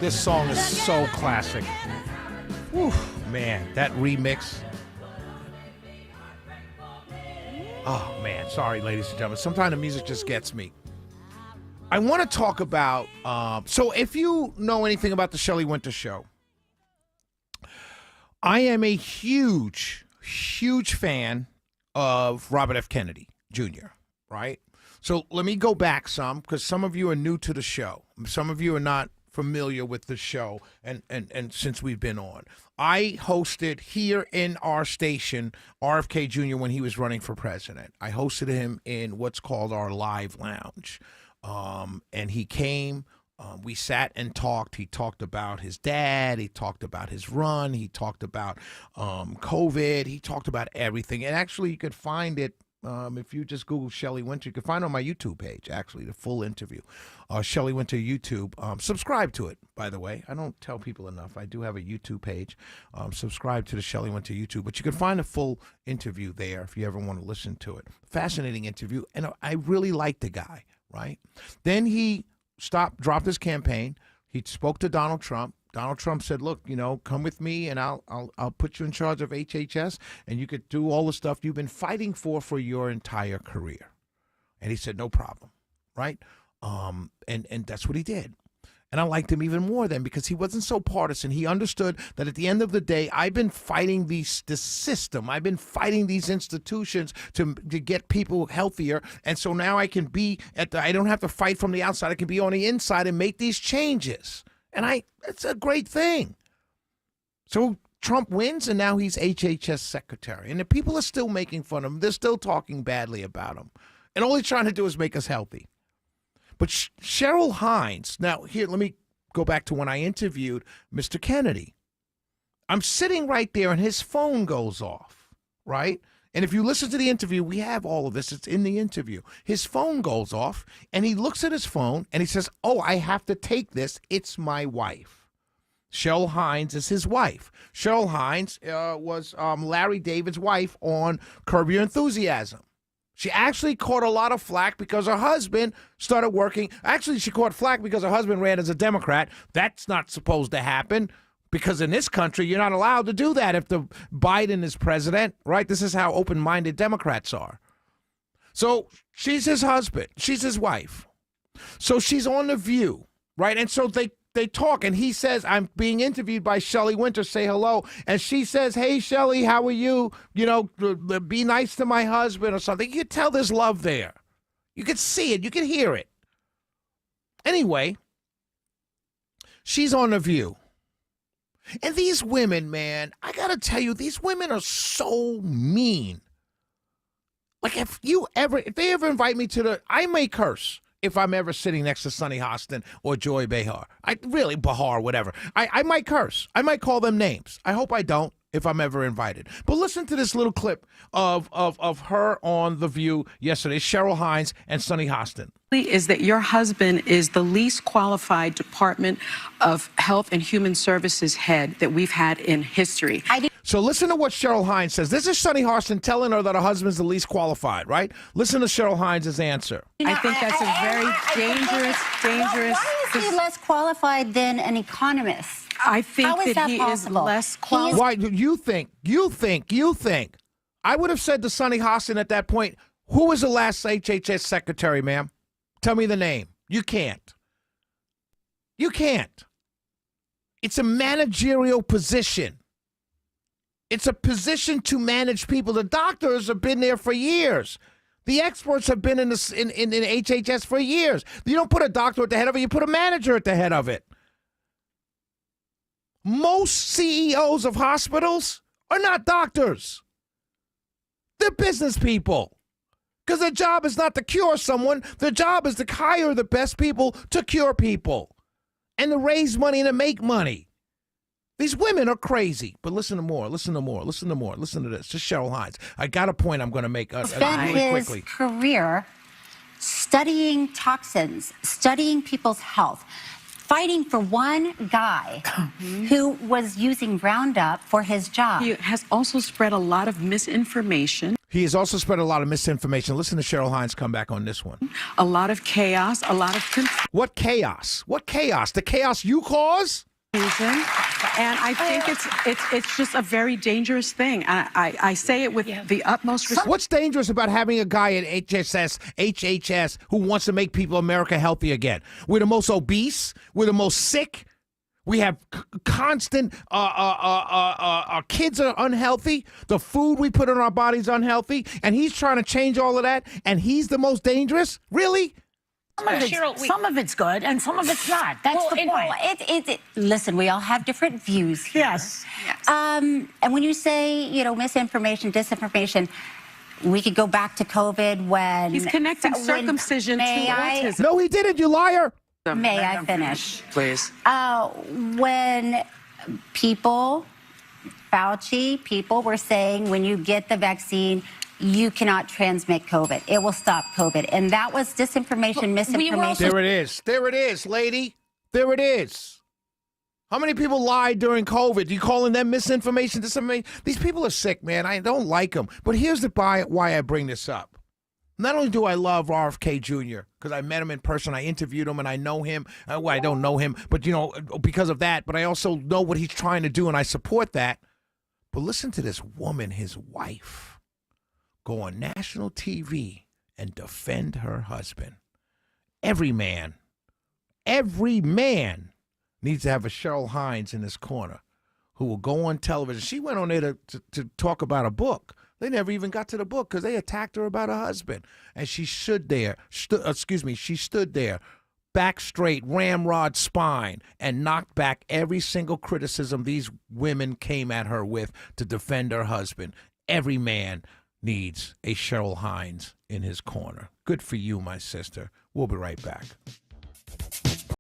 This song is so classic. Whew, man, that remix. Oh, man. Sorry, ladies and gentlemen. Sometimes the music just gets me. I want to talk about, so if you know anything about the Shelley Winter Show, I am a huge, huge fan of Robert F. Kennedy Jr., right? So let me go back some, because some of you are new to the show. Some of you are not familiar with the show, and since we've been on. I hosted here in our station RFK Jr. when he was running for president. I hosted him in what's called our live lounge. And he came, we sat and talked. He talked about his dad. He talked about his run. He talked about COVID. He talked about everything. And actually, you could find it if you just Google Shelley Winter. You can find it on my YouTube page, actually, the full interview. Shelley Winter YouTube. Subscribe to it, by the way. I don't tell people enough. I do have a YouTube page. Subscribe to the Shelley Winter YouTube. But you can find a full interview there if you ever want to listen to it. Fascinating interview. And I really like the guy, right? Then he dropped his campaign. He spoke to Donald Trump. Donald Trump said, look, come with me and I'll put you in charge of HHS and you could do all the stuff you've been fighting for your entire career. And he said, no problem, right? And that's what he did. And I liked him even more then because he wasn't so partisan. He understood that at the end of the day, I've been fighting this system. I've been fighting these institutions to get people healthier. And so now I can be I don't have to fight from the outside. I can be on the inside and make these changes. And it's a great thing. So Trump wins, and now he's HHS secretary. And the people are still making fun of him. They're still talking badly about him. And all he's trying to do is make us healthy. But Cheryl Hines, now here, let me go back to when I interviewed Mr. Kennedy. I'm sitting right there, and his phone goes off, right? And if you listen to the interview, we have all of this. It's in the interview. His phone goes off, and he looks at his phone, and he says, oh, I have to take this. It's my wife. Cheryl Hines is his wife. Cheryl Hines was Larry David's wife on Curb Your Enthusiasm. She actually caught a lot of flack because her husband started working. Actually, she caught flack because her husband ran as a Democrat. That's not supposed to happen. Because in this country, you're not allowed to do that if the Biden is president, right? This is how open-minded Democrats are. So she's his husband. She's his wife. So she's on The View, right? And so they talk, and he says, I'm being interviewed by Shelley Winter, say hello. And she says, hey, Shelley, how are you? Be nice to my husband or something. You can tell there's love there. You can see it. You can hear it. Anyway, she's on The View. And these women, man, I got to tell you, these women are so mean. Like, if they ever invite me to I may curse if I'm ever sitting next to Sonny Hostin or Joy Behar. Bahar, whatever. I might curse. I might call them names. I hope I don't if I'm ever invited. But listen to this little clip of her on The View yesterday, Cheryl Hines and Sonny Hostin. Is that your husband is the least qualified Department of Health and Human Services head that we've had in history. So listen to what Cheryl Hines says. This is Sonny Hostin telling her that her husband's the least qualified, right? Listen to Cheryl Hines' answer. I think that's a very dangerous. Why is he less qualified than an economist? I think How is that he possible? is less qualified. Why do you think? I would have said to Sonny Hostin at that point, who was the last HHS secretary, ma'am? Tell me the name. You can't. You can't. It's a managerial position. It's a position to manage people. The doctors have been there for years. The experts have been in HHS for years. You don't put a doctor at the head of it. You put a manager at the head of it. Most CEOs of hospitals are not doctors. They're business people. Because their job is not to cure someone. Their job is to hire the best people to cure people and to raise money and to make money. These women are crazy. But listen to more. Listen to this. Just Cheryl Hines. I got a point I'm going to make really quickly. His career studying toxins, studying people's health. fighting for one guy who was using Roundup for his job. He has also spread a lot of misinformation, He has also spread a lot of misinformation. Listen to Cheryl Hines come back on this one. a lot of chaos, a lot of What chaos? What chaos? The chaos you cause? confusion, and I think it's just a very dangerous thing. I say it with the utmost respect. What's dangerous about having a guy at HHS who wants to make people America healthy again? We're the most obese. We're the most sick. We have constant, our kids are unhealthy. The food we put in our bodies unhealthy. And he's trying to change all of that. And he's the most dangerous? Really? Some of it's good and some of it's not. That's the point. Listen, we all have different views here. Yes. And when you say, misinformation, disinformation, we could go back to COVID when... He's connecting when- circumcision to may I- autism. No, he didn't, you liar. May I finish? Please. When people were saying when you get the vaccine, you cannot transmit COVID. It will stop COVID. And that was disinformation, misinformation. There it is. There it is, lady. There it is. How many people lied during COVID? You calling them misinformation, disinformation? These people are sick, man. I don't like them. But here's why I bring this up. Not only do I love RFK Jr., because I met him in person, I interviewed him, and I know him. Well, I don't know him, but, because of that. But I also know what he's trying to do, and I support that. But listen to this woman, his wife, go on national TV and defend her husband. Every man needs to have a Cheryl Hines in his corner who will go on television. She went on there to talk about a book. They never even got to the book because they attacked her about her husband. And she stood there, back straight, ramrod spine, and knocked back every single criticism these women came at her with to defend her husband. Every man needs a Cheryl Hines in his corner. Good for you, my sister. We'll be right back.